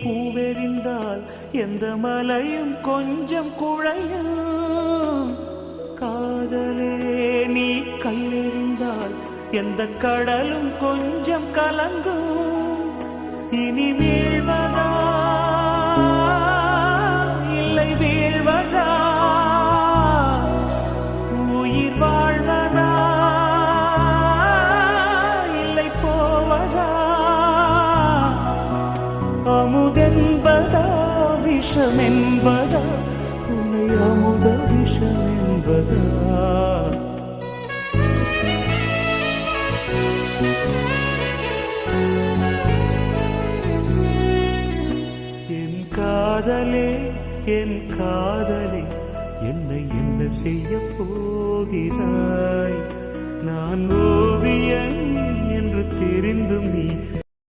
பூவெறிந்தால் எந்த மலையும் கொஞ்சம் குழையும். காதலே நீ கல்லெறிந்தால் எந்த கடலும் கொஞ்சம் கலங்கும். இனி வீழ்வதா இல்லை வீழ்வதா, உயிர் வாழ்வதா இல்லை போவதா, அமுதென்பதா விஷமென்பதா, உன்னை அமுத விஷமென்பதா. என் காதலே என் காதலே, என்னை என்ன செய்ய போகிறாய்? நான் ஓவியன் என்று தெரிந்தும் நீ